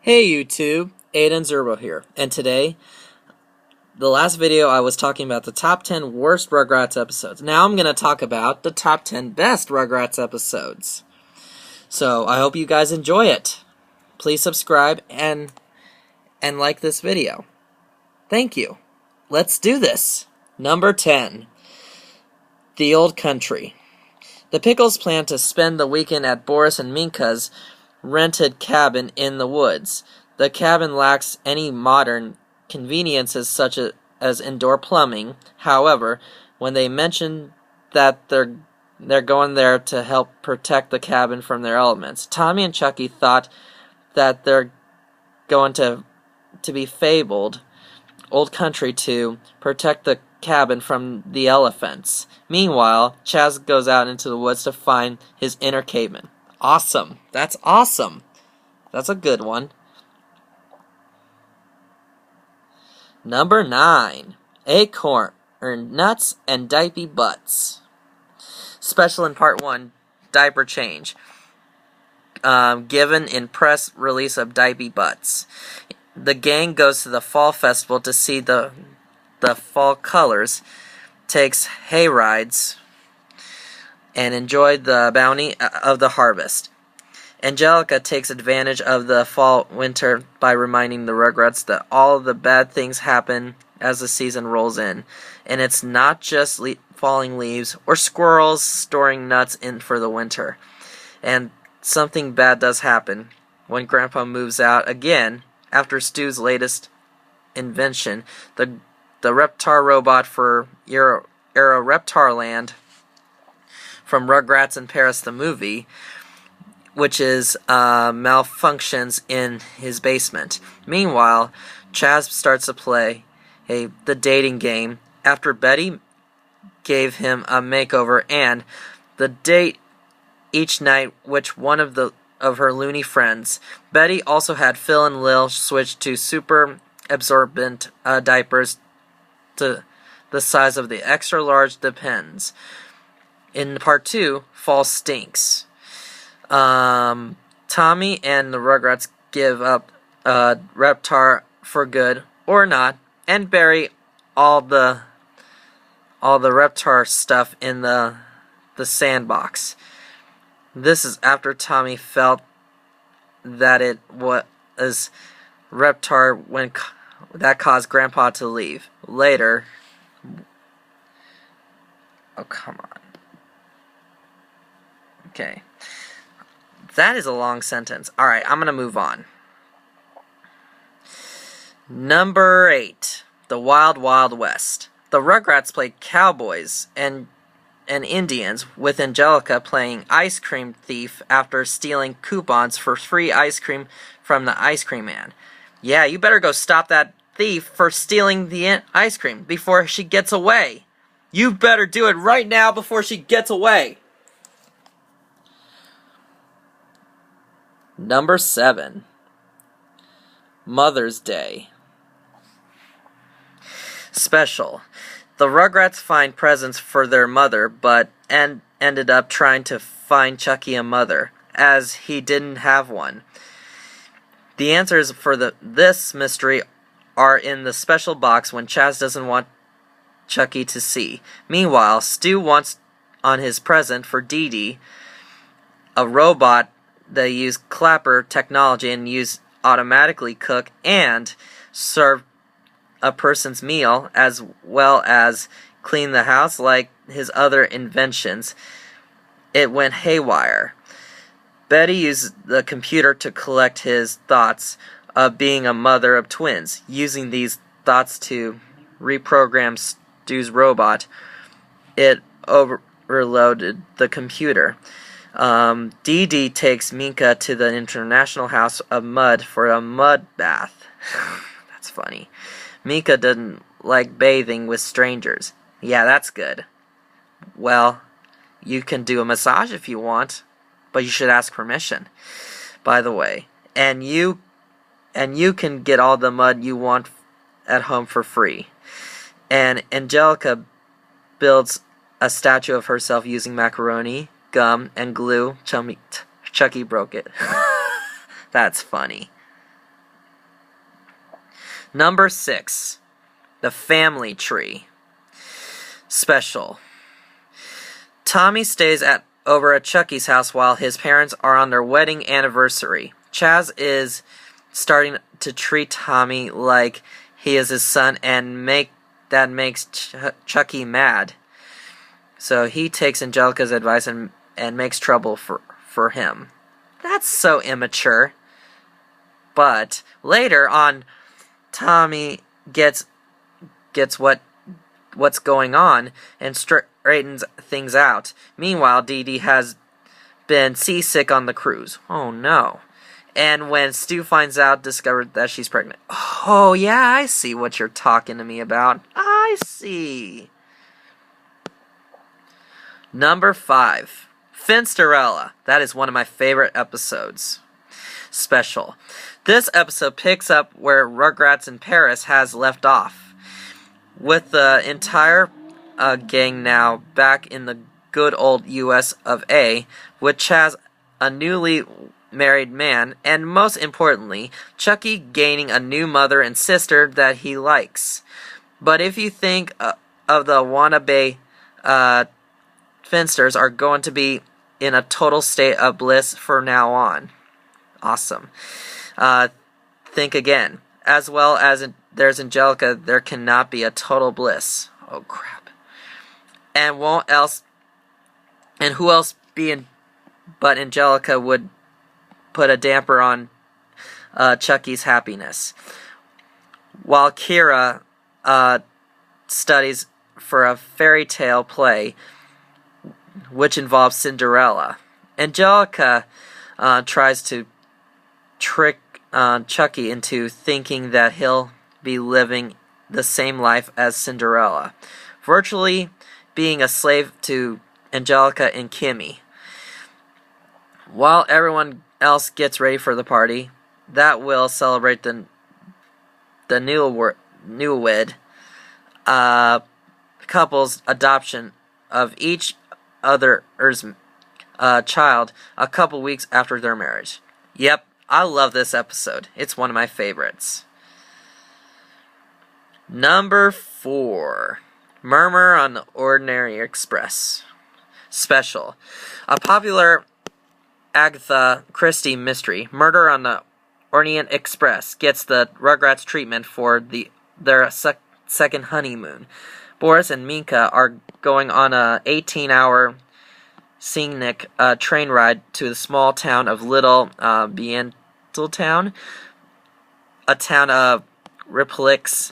Hey YouTube, Aiden Zerbo here, and today, the last video I was talking about the top 10 worst Rugrats episodes. Now I'm going to talk about the top 10 best Rugrats episodes. So I hope you guys enjoy it. Please subscribe and like this video. Thank you. Let's do this. Number 10, The Old Country. The Pickles plan to spend the weekend at Boris and Minka's rented cabin in the woods. The cabin lacks any modern conveniences such as indoor plumbing. However, when they mention that they're going there to help protect the cabin from their elements, Tommy and Chuckie thought that they're going to be fabled old country to protect the cabin from the elephants. Meanwhile, Chaz goes out into the woods to find his inner caveman. Awesome. That's awesome. That's a good one. Number 9. Acorn, Nuts and Diaper Butts. Special in Part 1, Diaper Change. Given in press release of Diaper Butts. The gang goes to the fall festival to see the fall colors, takes hay rides, and enjoy the bounty of the harvest. Angelica takes advantage of the fall-winter by reminding the Rugrats that all the bad things happen as the season rolls in. And it's not just falling leaves or squirrels storing nuts in for the winter. And something bad does happen when Grandpa moves out again after Stu's latest invention, the Reptar robot for Era Reptarland from Rugrats in Paris the movie, which is malfunctions in his basement. Meanwhile, Chaz starts to play the dating game after Betty gave him a makeover, and the date each night which one of her loony friends. Betty also had Phil and Lil switch to super absorbent diapers to the size of the extra large Depends. In Part 2, Fall Stinks. Tommy and the Rugrats give up Reptar for good or not, and bury all the Reptar stuff in the sandbox. This is after Tommy felt that it was Reptar that caused Grandpa to leave. Later, oh come on. Okay. That is a long sentence. Alright, I'm going to move on. Number 8. The Wild Wild West. The Rugrats played cowboys and Indians, with Angelica playing ice cream thief after stealing coupons for free ice cream from the ice cream man. Yeah, you better go stop that thief for stealing the ice cream before she gets away. You better do it right now before she gets away. Number 7. Mother's Day. Special. The Rugrats find presents for their mother, but ended up trying to find Chuckie a mother, as he didn't have one. The answers for this mystery are in the special box when Chaz doesn't want Chuckie to see. Meanwhile, Stu wants on his present for Dee Dee a robot. They use clapper technology and automatically cook and serve a person's meal, as well as clean the house like his other inventions. It went haywire. Betty used the computer to collect his thoughts of being a mother of twins, using these thoughts to reprogram Stu's robot. It overloaded the computer. Dee Dee takes Minka to the International House of Mud for a mud bath. That's funny. Minka doesn't like bathing with strangers. Yeah, that's good. Well, you can do a massage if you want, but you should ask permission, by the way. And you can get all the mud you want at home for free. And Angelica builds a statue of herself using macaroni, gum, and glue. Chuckie broke it. That's funny. Number 6. The Family Tree. Special. Tommy stays over at Chuckie's house while his parents are on their wedding anniversary. Chaz is starting to treat Tommy like he is his son, and that makes Chuckie mad. So he takes Angelica's advice and makes trouble for him. That's so immature. But later on, Tommy gets what's going on and straightens things out. Meanwhile, Dee Dee has been seasick on the cruise. Oh no. And when Stu finds out, discovered that she's pregnant. Oh yeah, I see what you're talking to me about. I see. Number 5. Finsterella. That is one of my favorite episodes. Special. This episode picks up where Rugrats in Paris has left off, with the entire gang now back in the good old US of A, which has a newly married man, and most importantly, Chuckie gaining a new mother and sister that he likes. But if you think of the wannabe Finsters are going to be in a total state of bliss from now on. Awesome. Think again. As well as there's Angelica, there cannot be a total bliss. Oh crap. And who else but Angelica would put a damper on Chuckie's happiness. While Kira studies for a fairy tale play which involves Cinderella. Angelica tries to trick Chuckie into thinking that he'll be living the same life as Cinderella, virtually being a slave to Angelica and Kimmy. While everyone else gets ready for the party that will celebrate the newlywed couple's adoption of each other's child a couple weeks after their marriage. Yep, I love this episode. It's one of my favorites. Number 4. Murmur on the Ordinary Express. Special. A popular Agatha Christie mystery, Murder on the Orient Express, gets the Rugrats treatment for their second honeymoon. Boris and Minka are going on a 18-hour scenic train ride to the small town of Little Bientaltown, a town of replicates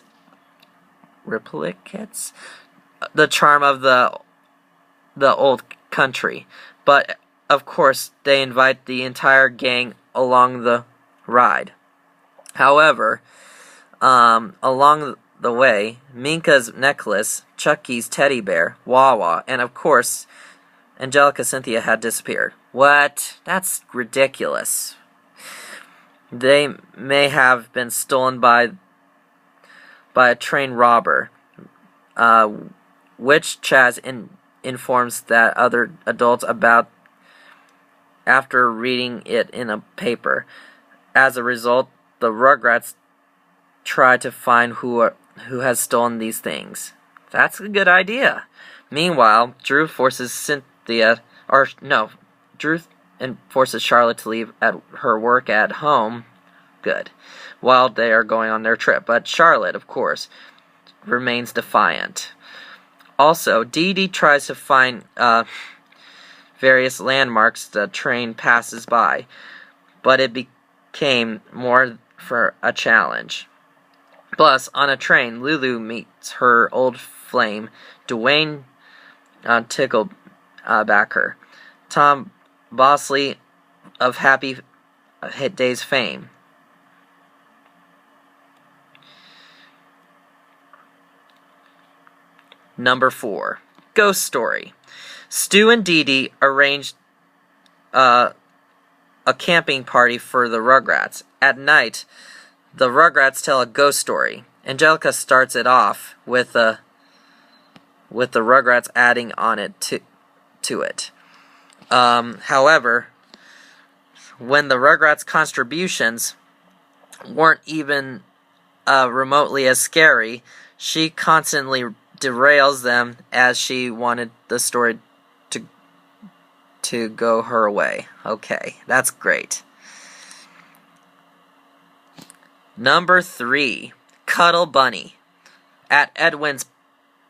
the charm of the old country. But of course, they invite the entire gang along the ride. However, along the way, Minka's necklace, Chuckie's teddy bear, Wawa, and of course, Angelica Cynthia had disappeared. What? That's ridiculous. They may have been stolen by a train robber, which Chaz informs that other adults about after reading it in a paper. As a result, the Rugrats try to find who has stolen these things. That's a good idea. Meanwhile, Drew forces Charlotte to leave at her work at home. Good. While they are going on their trip. But Charlotte, of course, remains defiant. Also, Dee Dee tries to find various landmarks the train passes by, but it became more for a challenge. Plus, on a train, Lulu meets her old flame, Dwayne Ticklebacker, Tom Bosley of Happy Hit Days fame. Number 4. Ghost Story. Stu and Dee Dee arranged a camping party for the Rugrats. At night, the Rugrats tell a ghost story. Angelica starts it off with the Rugrats adding on it to it. However, when the Rugrats' contributions weren't even remotely as scary, she constantly derails them as she wanted the story to go her way. Okay, that's great. Number 3, Cuddle Bunny. At Edwin's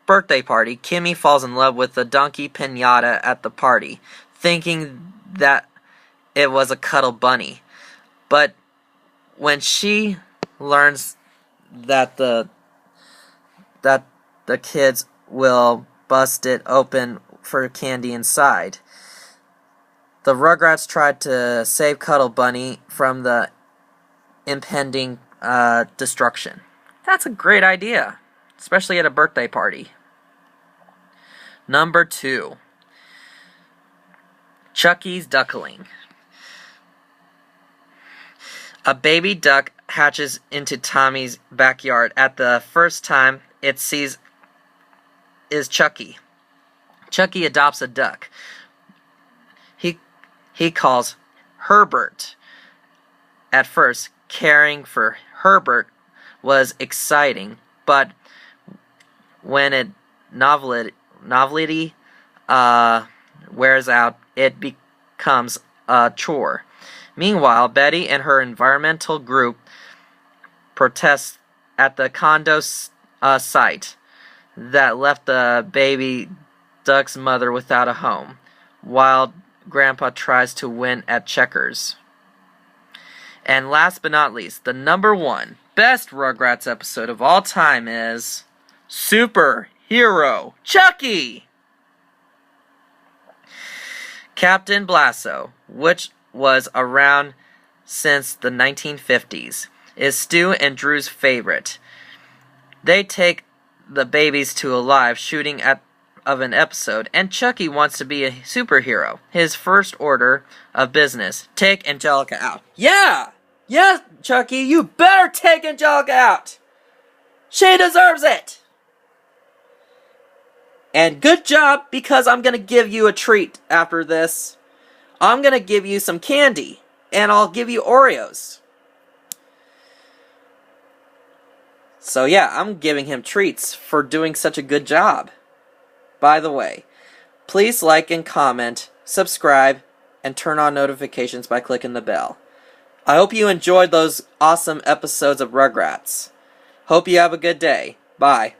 birthday party, Kimmy falls in love with the donkey pinata at the party, thinking that it was a cuddle bunny. But when she learns that the kids will bust it open for candy inside, the Rugrats tried to save Cuddle Bunny from the impending destruction. That's a great idea, especially at a birthday party. Number 2, Chuckie's Duckling. A baby duck hatches into Tommy's backyard. At the first time it sees is Chuckie. Chuckie adopts a duck. He calls Herbert. At first, caring for Herbert was exciting, but when novelty wears out, it becomes a chore. Meanwhile, Betty and her environmental group protest at the condo site that left the baby duck's mother without a home, while Grandpa tries to win at checkers. And last but not least, the number 1 best Rugrats episode of all time is Superhero Chuckie! Captain Blasso, which was around since the 1950s, is Stu and Drew's favorite. They take the babies to a live shooting of an episode, and Chuckie wants to be a superhero. His first order of business: take Angelica out. Yeah, Chuckie, you better take Angelica out. She deserves it. And good job, because I'm going to give you a treat after this. I'm going to give you some candy, and I'll give you Oreos. So yeah, I'm giving him treats for doing such a good job. By the way, please like and comment, subscribe, and turn on notifications by clicking the bell. I hope you enjoyed those awesome episodes of Rugrats. Hope you have a good day. Bye.